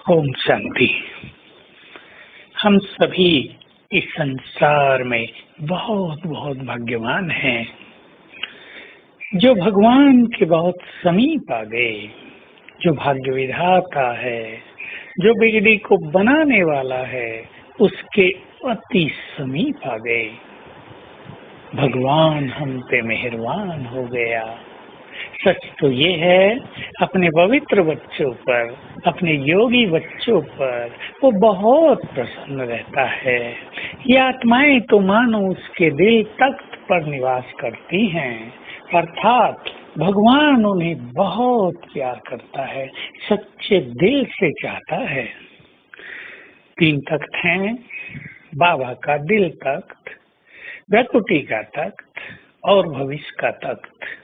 ओम शांति। हम सभी इस संसार में बहुत बहुत भाग्यवान हैं जो भगवान के बहुत समीप आ गए, जो भाग्य विधाता है, जो बिगड़ी को बनाने वाला है, उसके अति समीप आ गए। भगवान हम पे मेहरबान हो गया। सच तो ये है, अपने पवित्र बच्चों पर, अपने योगी बच्चों पर वो बहुत प्रसन्न रहता है। ये आत्माएं तो मानो उसके दिल तख्त पर निवास करती हैं, अर्थात भगवान उन्हें बहुत प्यार करता है, सच्चे दिल से चाहता है। 3 तख्त हैं, बाबा का दिल तख्त, वैकुंठी का तख्त और भविष्य का तख्त।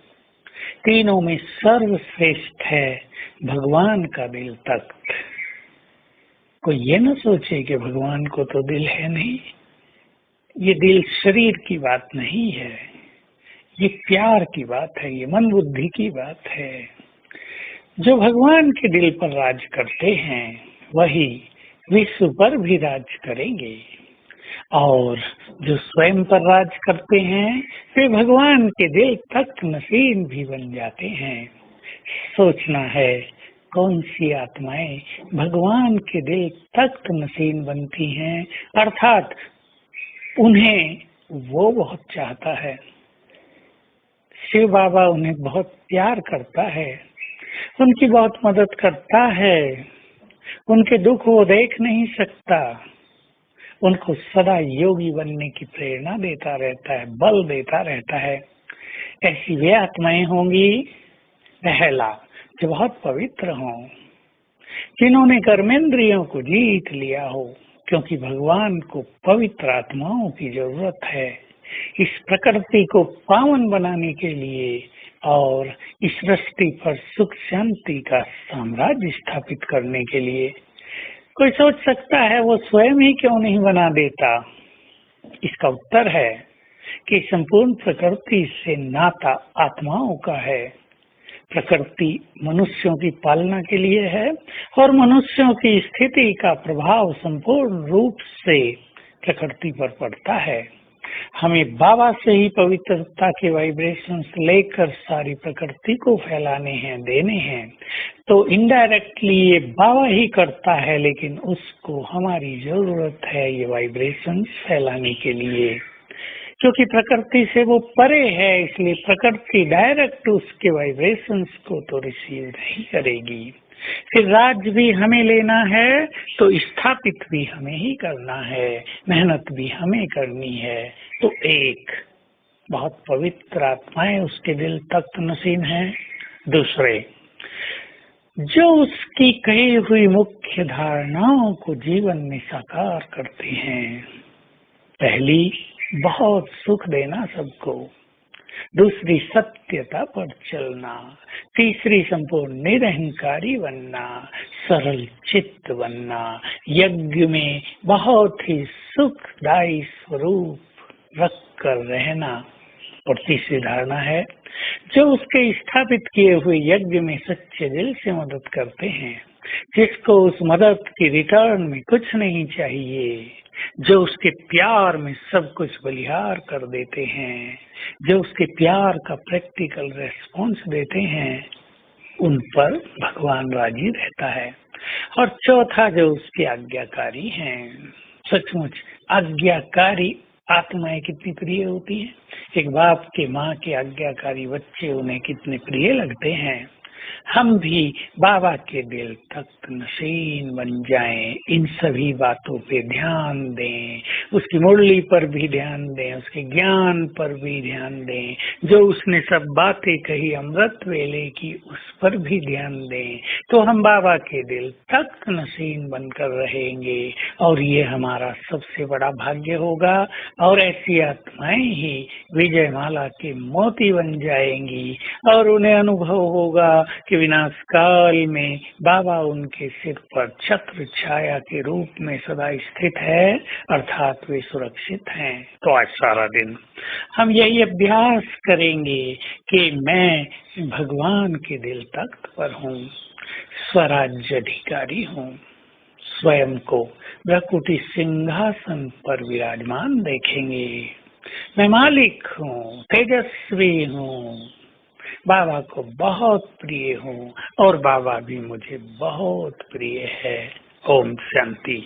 तीनों में सर्वश्रेष्ठ है भगवान का दिल तख्त। कोई ये न सोचे कि भगवान को तो दिल है नहीं। ये दिल शरीर की बात नहीं है, ये प्यार की बात है, ये मन बुद्धि की बात है। जो भगवान के दिल पर राज करते हैं वही विश्व पर भी राज करेंगे, और जो स्वयं पर राज करते हैं वे भगवान के दिल तख्त नसीन भी बन जाते हैं। सोचना है कौन सी आत्माएं भगवान के दिल तख्त नसीन बनती हैं, अर्थात उन्हें वो बहुत चाहता है। शिव बाबा उन्हें बहुत प्यार करता है, उनकी बहुत मदद करता है। उनके दुख वो देख नहीं सकता, उनको सदा योगी बनने की प्रेरणा देता रहता है, बल देता रहता है। ऐसी वे आत्माएं होंगी, पहला, जो बहुत पवित्र हों, जिन्होंने कर्मेंद्रियों को जीत लिया हो, क्योंकि भगवान को पवित्र आत्माओं की जरूरत है इस प्रकृति को पावन बनाने के लिए और इस सृष्टि पर सुख शांति का साम्राज्य स्थापित करने के लिए। कोई सोच सकता है वो स्वयं ही क्यों नहीं बना देता। इसका उत्तर है कि संपूर्ण प्रकृति से नाता आत्माओं का है। प्रकृति मनुष्यों की पालना के लिए है और मनुष्यों की स्थिति का प्रभाव संपूर्ण रूप से प्रकृति पर पड़ता है। हमें बाबा से ही पवित्रता के वाइब्रेशंस लेकर सारी प्रकृति को फैलाने हैं, देने हैं। तो इनडायरेक्टली ये बाबा ही करता है, लेकिन उसको हमारी जरूरत है ये वाइब्रेशंस फैलाने के लिए, क्योंकि प्रकृति से वो परे है। इसलिए प्रकृति डायरेक्ट उसके वाइब्रेशंस को तो रिसीव नहीं करेगी। फिर राज भी हमें लेना है तो स्थापित भी हमें ही करना है, मेहनत भी हमें करनी है। तो एक बहुत पवित्र आत्माएं उसके दिल तख्त नसीन है। दूसरे, जो उसकी कही हुई मुख्य धारणाओं को जीवन में साकार करते हैं। पहली, बहुत सुख देना सबको। दूसरी, सत्यता पर चलना। तीसरी, संपूर्ण निरहंकारी बनना, सरल चित्त बनना, यज्ञ में बहुत ही सुखदायी स्वरूप रख कर रहना। और तीसरी धारणा है, जो उसके स्थापित किए हुए यज्ञ में सच्चे दिल से मदद करते हैं, जिसको उस मदद की रिटर्न में कुछ नहीं चाहिए, जो उसके प्यार में सब कुछ बलिहार कर देते हैं, जो उसके प्यार का प्रैक्टिकल रेस्पॉन्स देते हैं, उन पर भगवान राजी रहता है। और चौथा, जो उसके आज्ञाकारी हैं। सचमुच आज्ञाकारी आत्माएं कितनी प्रिय होती हैं। एक बाप के माँ के आज्ञाकारी बच्चे उन्हें कितने प्रिय लगते हैं। हम भी बाबा के दिल तख्त नसीन बन जाएं, इन सभी बातों पे ध्यान दें, उसकी मुरली पर भी ध्यान दें, उसके ज्ञान पर भी ध्यान दें, जो उसने सब बातें कही अमृत वेले की उस पर भी ध्यान दें। तो हम बाबा के दिल तख्त नसीन बनकर रहेंगे और ये हमारा सबसे बड़ा भाग्य होगा। और ऐसी आत्माएं ही विजय माला के मोती बन जाएंगी और उन्हें अनुभव होगा कि विनाश काल में बाबा उनके सिर पर छत्र छाया के रूप में सदा स्थित है, अर्थात वे सुरक्षित हैं। तो आज सारा दिन हम यही अभ्यास करेंगे कि मैं भगवान के दिल तख्त पर हूँ, स्वराज्य अधिकारी हूँ। स्वयं को ब्रह्मकुटी सिंहासन पर विराजमान देखेंगे। मैं मालिक हूँ, तेजस्वी हूँ, बाबा को बहुत प्रिय हूँ और बाबा भी मुझे बहुत प्रिय है। ओम शांति।